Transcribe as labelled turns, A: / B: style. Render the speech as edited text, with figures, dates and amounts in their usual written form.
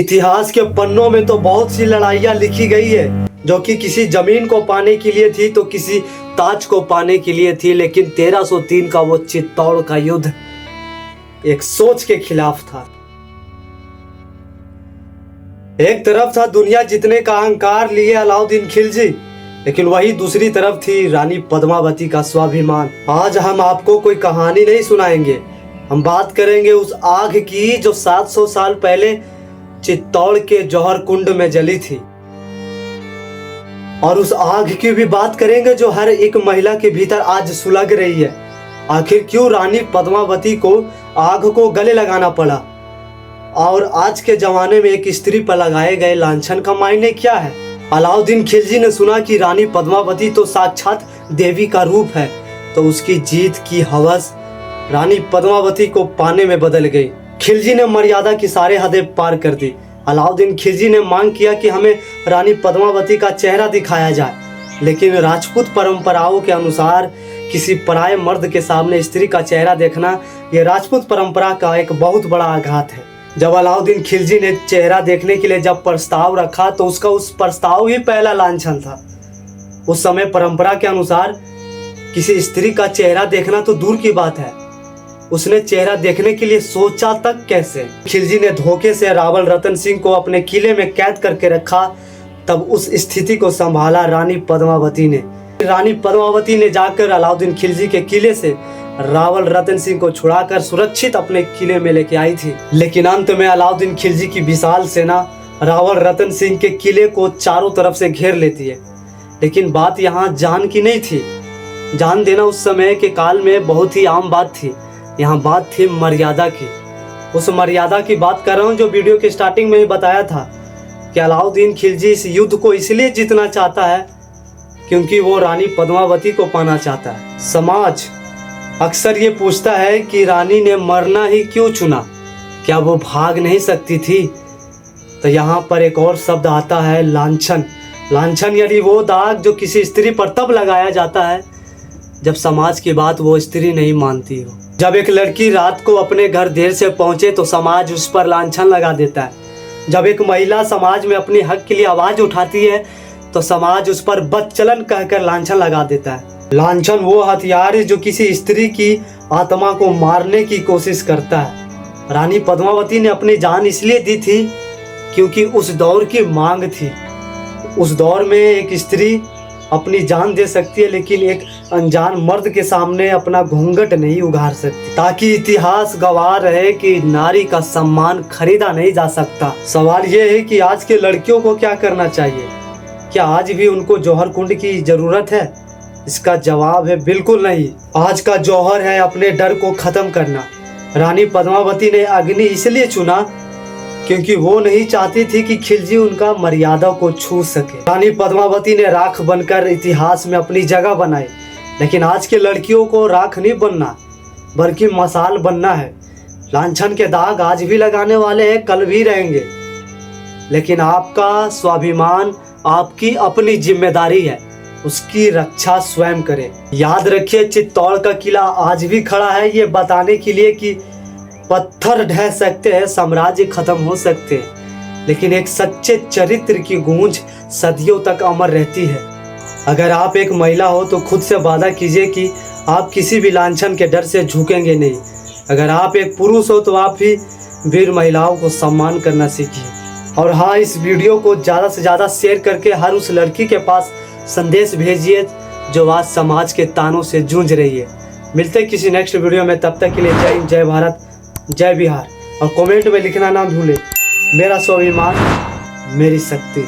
A: इतिहास के पन्नों में तो बहुत सी लड़ाइयाँ लिखी गई है, जो कि किसी जमीन को पाने के लिए थी तो किसी ताज को पाने के लिए थी। लेकिन 1303 का वो चित्तौड़ का युद्ध एक सोच के खिलाफ था। एक तरफ था दुनिया जीतने का अहंकार लिए अलाउद्दीन खिलजी, लेकिन वही दूसरी तरफ थी रानी पद्मावती का स्वाभिमान। आज हम आपको कोई कहानी नहीं सुनाएंगे, हम बात करेंगे उस आग की जो 700 साल पहले चित्तौड़ के जौहर कुंड में जली थी। और उस आग की भी बात करेंगे जो हर एक महिला के भीतर आज सुलग रही है। आखिर क्यों रानी पद्मावती को आग को गले लगाना पड़ा, और आज के जमाने में एक स्त्री पर लगाए गए लांछन का मायने क्या है। अलाउद्दीन खिलजी ने सुना कि रानी पद्मावती तो साक्षात देवी का रूप है, तो उसकी जीत की हवस रानी पद्मावती को पाने में बदल गई। खिलजी ने मर्यादा की सारे हदें पार कर दी। अलाउद्दीन खिलजी ने मांग किया कि हमें रानी पद्मावती का चेहरा दिखाया जाए, लेकिन राजपूत परंपराओं के अनुसार किसी पराये मर्द के सामने स्त्री का चेहरा देखना यह राजपूत परंपरा का एक बहुत बड़ा आघात है। जब अलाउद्दीन खिलजी ने चेहरा देखने के लिए जब प्रस्ताव रखा तो उसका उस प्रस्ताव ही पहला लांछन था। उस समय परंपरा के अनुसार किसी स्त्री का चेहरा देखना तो दूर की बात है, उसने चेहरा देखने के लिए सोचा तक कैसे। खिलजी ने धोखे से रावल रतन सिंह को अपने किले में कैद करके रखा, तब उस स्थिति को संभाला रानी पद्मावती ने। रानी पद्मावती ने जाकर अलाउद्दीन खिलजी के किले से रावल रतन सिंह को छुड़ाकर सुरक्षित अपने किले में लेके आई थी। लेकिन अंत में अलाउद्दीन खिलजी की विशाल सेना रावल रतन सिंह के किले को चारों तरफ से घेर लेती है। लेकिन बात यहाँ जान की नहीं थी। जान देना उस समय के काल में बहुत ही आम बात थी। यहाँ बात थी मर्यादा की। उस मर्यादा की बात कर रहा हूँ जो वीडियो के स्टार्टिंग में ही बताया था कि अलाउद्दीन खिलजी इस युद्ध को इसलिए जीतना चाहता है क्योंकि वो रानी पद्मावती को पाना चाहता है। समाज अक्सर ये पूछता है कि रानी ने मरना ही क्यों चुना, क्या वो भाग नहीं सकती थी। तो यहाँ पर एक और शब्द आता है लांछन। लांछन यानी वो दाग जो किसी स्त्री पर तब लगाया जाता है जब समाज की बात वो स्त्री नहीं मानती हो। जब एक लड़की रात को अपने घर देर से पहुंचे तो समाज उस पर लांछन लगा देता है। जब एक महिला समाज में अपने हक के लिए आवाज उठाती है तो समाज उस पर बदचलन कहकर लांछन लगा देता है। लांछन वो हथियार है जो किसी स्त्री की आत्मा को मारने की कोशिश करता है। रानी पद्मावती ने अपनी जान इसलिए दी थी क्योंकि उस दौर की मांग थी। उस दौर में एक स्त्री अपनी जान दे सकती है, लेकिन एक अनजान मर्द के सामने अपना घूंघट नहीं उघार सकती, ताकि इतिहास गवाह रहे कि नारी का सम्मान खरीदा नहीं जा सकता। सवाल यह है कि आज के लड़कियों को क्या करना चाहिए। क्या आज भी उनको जौहर कुंड की जरूरत है? इसका जवाब है बिल्कुल नहीं। आज का जौहर है अपने डर को खत्म करना। रानी पद्मावती ने अग्नि इसलिए चुना क्योंकि वो नहीं चाहती थी कि खिलजी उनका मर्यादा को छू सके। रानी पद्मावती ने राख बनकर इतिहास में अपनी जगह बनाई, लेकिन आज के लड़कियों को राख नहीं बनना बल्कि मसाल बनना है। लांछन के दाग आज भी लगाने वाले हैं, कल भी रहेंगे, लेकिन आपका स्वाभिमान आपकी अपनी जिम्मेदारी है, उसकी रक्षा स्वयं करें। याद रखिए, चित्तौड़ का किला आज भी खड़ा है ये बताने के लिए कि पत्थर ढह सकते हैं, साम्राज्य खत्म हो सकते हैं, लेकिन एक सच्चे चरित्र की गूंज सदियों तक अमर रहती है। अगर आप एक महिला हो तो खुद से वादा कीजिए कि आप किसी भी लांछन के डर से झुकेंगे नहीं। अगर आप एक पुरुष हो तो आप भी वीर महिलाओं को सम्मान करना सीखिए। और हाँ, इस वीडियो को ज़्यादा से ज़्यादा शेयर करके हर उस लड़की के पास संदेश भेजिए जो आज समाज के तानों से जूझ रही है। मिलते हैं किसी नेक्स्ट वीडियो में, तब तक के लिए जय हिंद, जय भारत, जय बिहार। और कमेंट में लिखना ना भूलें, मेरा स्वाभिमान मेरी शक्ति।